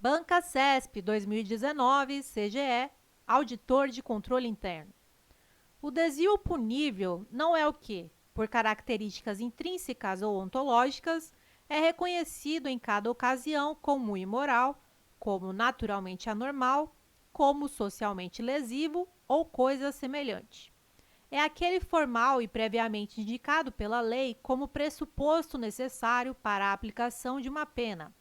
Banca CESP 2019, CGE, Auditor de Controle Interno. O desvio punível não é o que, por características intrínsecas ou ontológicas, é reconhecido em cada ocasião como imoral, como naturalmente anormal, como socialmente lesivo ou coisa semelhante. É aquele formal e previamente indicado pela lei como pressuposto necessário para a aplicação de uma pena.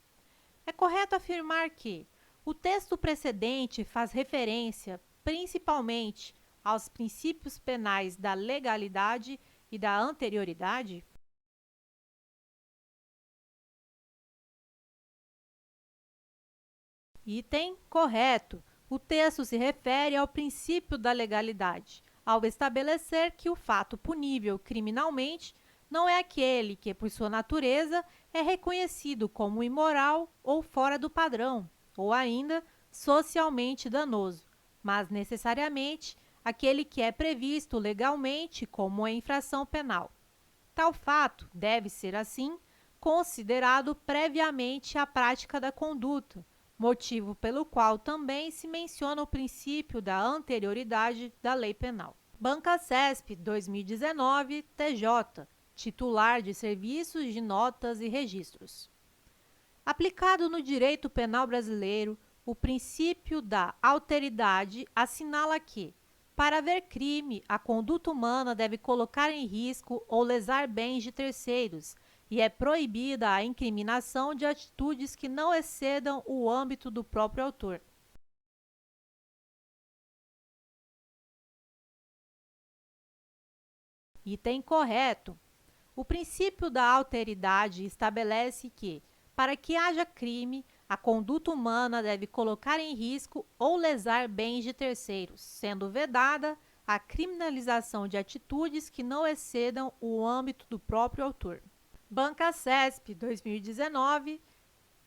É correto afirmar que o texto precedente faz referência, principalmente, aos princípios penais da legalidade e da anterioridade? Item correto. O texto se refere ao princípio da legalidade, ao estabelecer que o fato punível criminalmente não é aquele que, por sua natureza, é reconhecido como imoral ou fora do padrão, ou ainda socialmente danoso, mas necessariamente aquele que é previsto legalmente como uma infração penal. Tal fato deve ser, assim, considerado previamente a prática da conduta, motivo pelo qual também se menciona o princípio da anterioridade da lei penal. Banca CESP 2019, TJ, titular de serviços de notas e registros. Aplicado no direito penal brasileiro, o princípio da alteridade assinala que, para haver crime, a conduta humana deve colocar em risco ou lesar bens de terceiros, e é proibida a incriminação de atitudes que não excedam o âmbito do próprio autor. Item correto. O princípio da alteridade estabelece que, para que haja crime, a conduta humana deve colocar em risco ou lesar bens de terceiros, sendo vedada a criminalização de atitudes que não excedam o âmbito do próprio autor. Banca CESP 2019,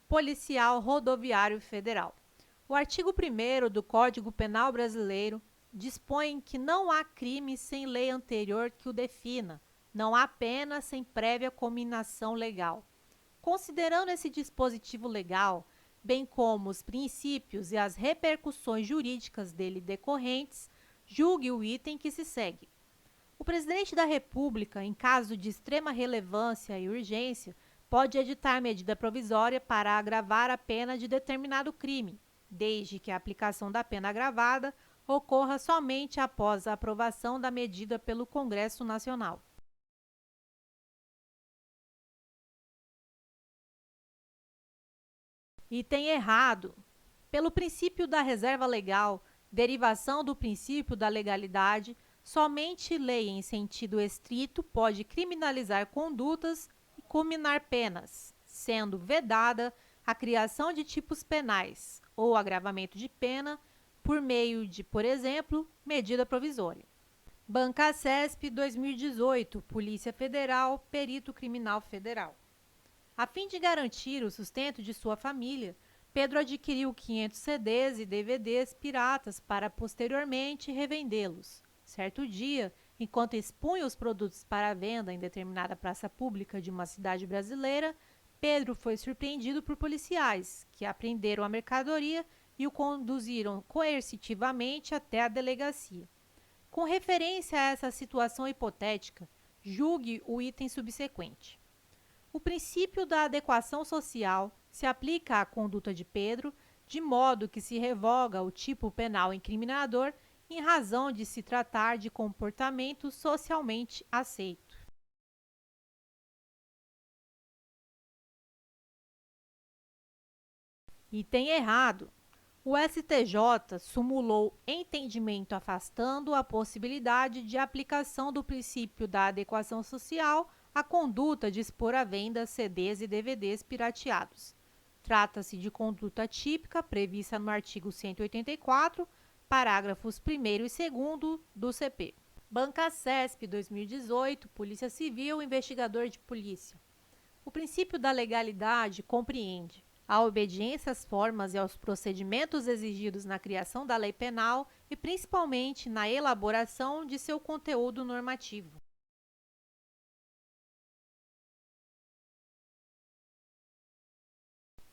Policial Rodoviário Federal. O artigo 1º do Código Penal Brasileiro dispõe que não há crime sem lei anterior que o defina, não há pena sem prévia cominação legal. Considerando esse dispositivo legal, bem como os princípios e as repercussões jurídicas dele decorrentes, julgue o item que se segue. O presidente da República, em caso de extrema relevância e urgência, pode editar medida provisória para agravar a pena de determinado crime, desde que a aplicação da pena agravada ocorra somente após a aprovação da medida pelo Congresso Nacional. Item errado. Pelo princípio da reserva legal, derivação do princípio da legalidade, somente lei em sentido estrito pode criminalizar condutas e cominar penas, sendo vedada a criação de tipos penais ou agravamento de pena por meio de, por exemplo, medida provisória. Banca CESP 2018, Polícia Federal, Perito Criminal Federal. A fim de garantir o sustento de sua família, Pedro adquiriu 500 CDs e DVDs piratas para posteriormente revendê-los. Certo dia, enquanto expunha os produtos para venda em determinada praça pública de uma cidade brasileira, Pedro foi surpreendido por policiais, que apreenderam a mercadoria e o conduziram coercitivamente até a delegacia. Com referência a essa situação hipotética, julgue o item subsequente. O princípio da adequação social se aplica à conduta de Pedro, de modo que se revoga o tipo penal incriminador em razão de se tratar de comportamento socialmente aceito. Item errado. O STJ sumulou entendimento afastando a possibilidade de aplicação do princípio da adequação social à conduta de expor à venda CDs e DVDs pirateados. Trata-se de conduta típica prevista no artigo 184, parágrafos 1º e 2º do CP. Banca CESP 2018, Polícia Civil, Investigador de Polícia. O princípio da legalidade compreende a obediência às formas e aos procedimentos exigidos na criação da lei penal e, principalmente, na elaboração de seu conteúdo normativo.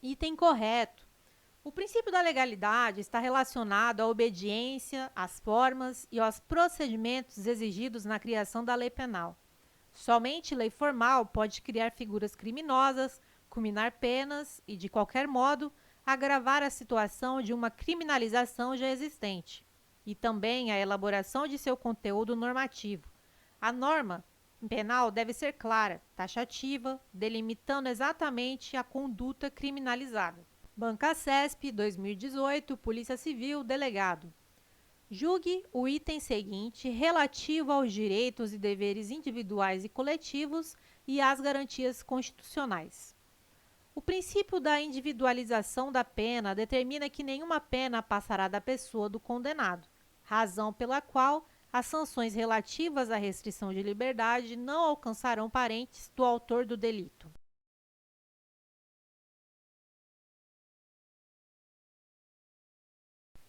Item correto. O princípio da legalidade está relacionado à obediência, às formas e aos procedimentos exigidos na criação da lei penal. Somente lei formal pode criar figuras criminosas, culminar penas e, de qualquer modo, agravar a situação de uma criminalização já existente, e também a elaboração de seu conteúdo normativo. A norma penal deve ser clara, taxativa, delimitando exatamente a conduta criminalizada. Banca CESP, 2018, Polícia Civil, delegado. Julgue o item seguinte relativo aos direitos e deveres individuais e coletivos e às garantias constitucionais. O princípio da individualização da pena determina que nenhuma pena passará da pessoa do condenado, razão pela qual as sanções relativas à restrição de liberdade não alcançarão parentes do autor do delito.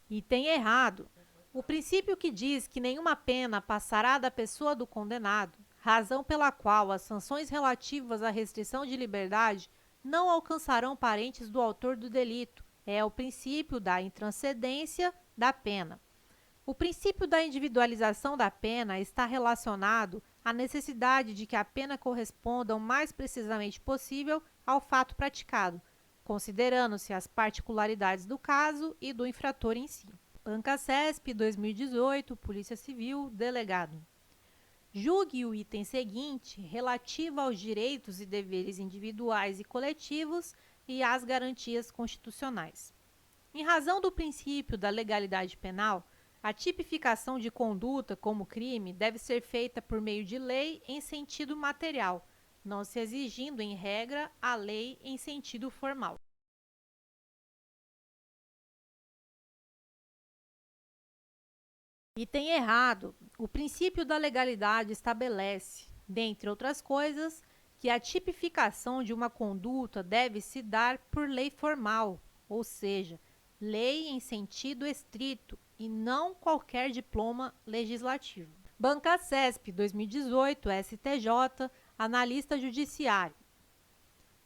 Item errado. O princípio que diz que nenhuma pena passará da pessoa do condenado, razão pela qual as sanções relativas à restrição de liberdade não alcançarão parentes do autor do delito, é o princípio da intranscendência da pena. O princípio da individualização da pena está relacionado à necessidade de que a pena corresponda o mais precisamente possível ao fato praticado, considerando-se as particularidades do caso e do infrator em si. Banca CESP, 2018, Polícia Civil, delegado. Julgue o item seguinte relativo aos direitos e deveres individuais e coletivos e às garantias constitucionais. Em razão do princípio da legalidade penal, a tipificação de conduta como crime deve ser feita por meio de lei em sentido material, não se exigindo, em regra, a lei em sentido formal. Item errado. O princípio da legalidade estabelece, dentre outras coisas, que a tipificação de uma conduta deve se dar por lei formal, ou seja, lei em sentido estrito e não qualquer diploma legislativo. Banca CESP, 2018, STJ, analista judiciário.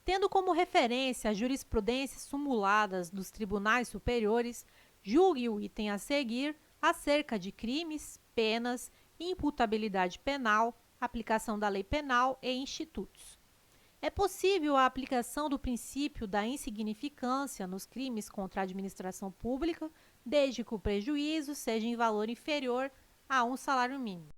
Tendo como referência as jurisprudências sumuladas dos tribunais superiores, julgue o item a seguir acerca de crimes, penas, imputabilidade penal, aplicação da lei penal e institutos. É possível a aplicação do princípio da insignificância nos crimes contra a administração pública, desde que o prejuízo seja em valor inferior a um salário mínimo.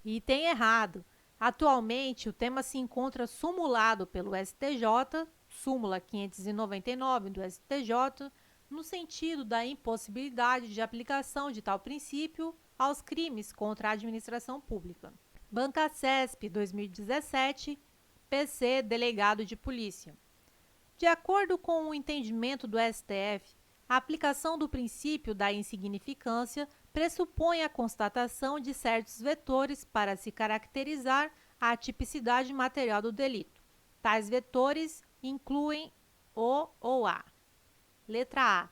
Item errado. Atualmente, o tema se encontra sumulado pelo STJ, súmula 599 do STJ, no sentido da impossibilidade de aplicação de tal princípio aos crimes contra a administração pública. Banca CESP, 2017, PC, Delegado de Polícia. De acordo com o entendimento do STF, a aplicação do princípio da insignificância pressupõe a constatação de certos vetores para se caracterizar a tipicidade material do delito. Tais vetores incluem o ou a. Letra A.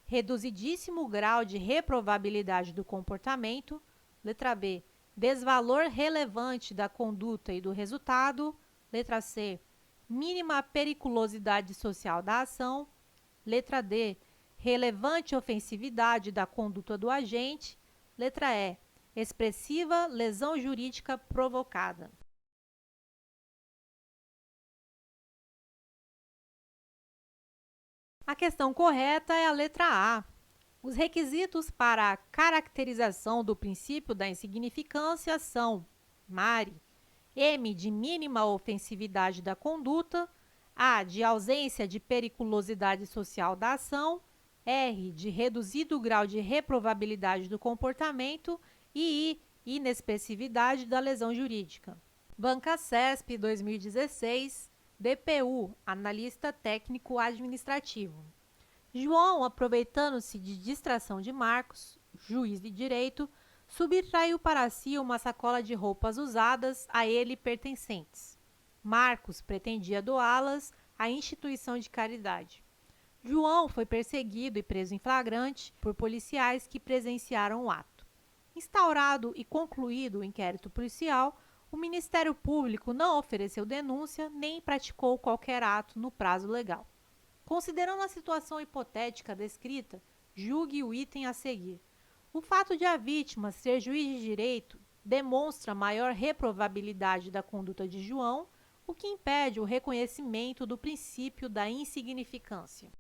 Reduzidíssimo grau de reprovabilidade do comportamento. Letra B. Desvalor relevante da conduta e do resultado. Letra C. Mínima periculosidade social da ação. Letra D. Relevante ofensividade da conduta do agente. Letra E. Expressiva lesão jurídica provocada. A questão correta é a letra A. Os requisitos para a caracterização do princípio da insignificância são MARI, M de mínima ofensividade da conduta, A de ausência de periculosidade social da ação, R de reduzido grau de reprovabilidade do comportamento e I, inexpressividade da lesão jurídica. Banca CESP, 2016, DPU, analista técnico administrativo. João, aproveitando-se de distração de Marcos, juiz de direito, subtraiu para si uma sacola de roupas usadas a ele pertencentes. Marcos pretendia doá-las à instituição de caridade. João foi perseguido e preso em flagrante por policiais que presenciaram o ato. Instaurado e concluído o inquérito policial, O Ministério Público não ofereceu denúncia nem praticou qualquer ato no prazo legal. Considerando a situação hipotética descrita, julgue o item a seguir. O fato de a vítima ser juiz de direito demonstra maior reprovabilidade da conduta de João, o que impede o reconhecimento do princípio da insignificância.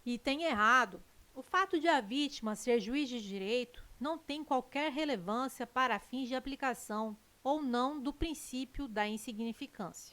Item errado. O fato de a vítima ser juiz de direito não tem qualquer relevância para fins de aplicação ou não do princípio da insignificância.